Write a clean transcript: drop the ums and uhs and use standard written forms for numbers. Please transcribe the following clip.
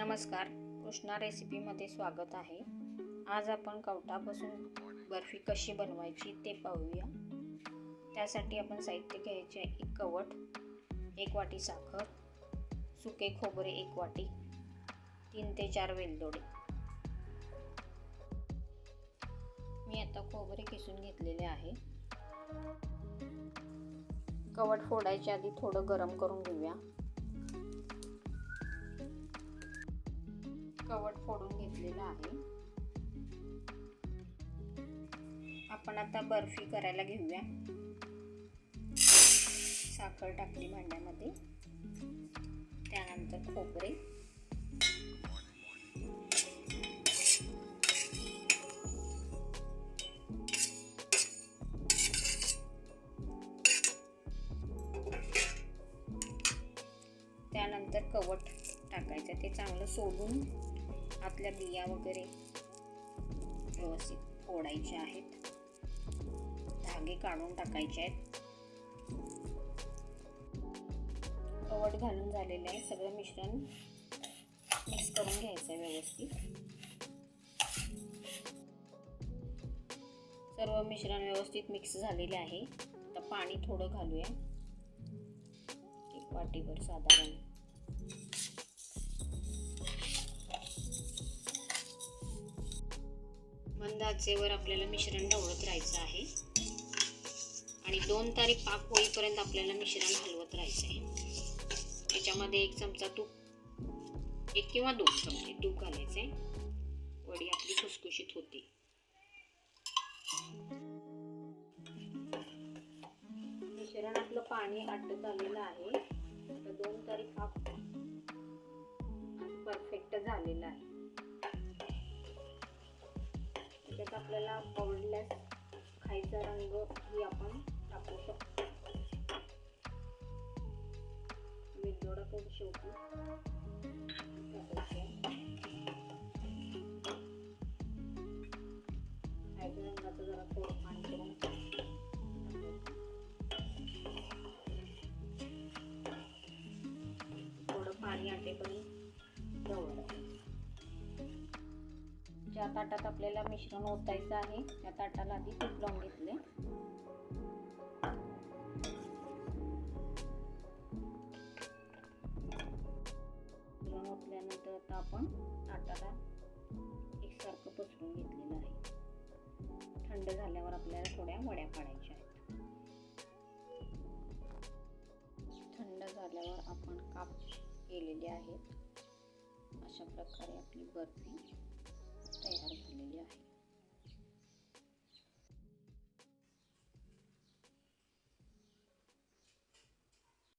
नमस्कार, कृष्णा रेसिपीमध्ये स्वागत आहे। आज आपण कवटापासून बर्फी कशी बनवायची ते पाहूया। त्यासाठी आपण साहित्य घ्यायचे: एक कवट, 1 वाटी साखर, सुके खोबरे 1 वाटी, 3 ते 4 वेलदोडे। मी आता खोबरे किसून घेतलेले आहे। कवट फोडायच्या आधी थोडं गरम करून घेऊया। कवट फोडून घेतलेला आहे। आपण आता बर्फी करायला घेऊया। साखर टाकली भांड्यामध्ये, त्यानंतर खोबरे, त्यानंतर कवट टाकायचं। ते चांगलं सोलून आतल्या बिया वगैरे व्यवस्थित फोडायचे आहेत, धागे काढून टाकायचे आहेत। कवट घालून झालेले आहे। सगळं मिश्रण मिक्स करून घ्यायचं आहे व्यवस्थित। सर्व मिश्रण व्यवस्थित मिक्स झालेले आहे। आता पाणी थोडं घालूया, 1 वाटीभर साधारण। मंद आचेवर आपल्याला मिश्रण ढवळत राहायचं आहे आणि 2 तारी पाक होईपर्यंत आपल्याला मिश्रण हलवत राहायचं आहे। याच्यामध्ये 1 चमचा तूप, 1 किंवा 2 चमचे तूप घालायचे। वडी आपली खुसखुशीत होते। मिश्रण आपलं पाणी आटत आलेलं आहे। आता 2 तारी पाक परफेक्ट झालेला आहे। त्यात आपल्याला आवडल्यास खायचा रंग ही आपण टाकू शकतो। वेलदोडा पण शेवटी टाकायचे। खायच्या रंगाचं जरा थोडं पाणी करून थोडं पाणी आटेपर्यंत ढवळायचं। ज्या ताटात आपल्याला मिश्रण ओतायचं आहे त्या ताटाला आधी तूप लावून घेतले। मिश्रण ओतल्यानंतर आता आपण ताटाला एकसारखं पसरून घेतलेलं आहे। थंड झाल्यावर आपल्याला थोड्या वड्या पाडायच्या आहेत। थंड झाल्यावर आपण काप केलेले आहेत। अशा प्रकारे आपली बर्फी तयार झालेली आहे।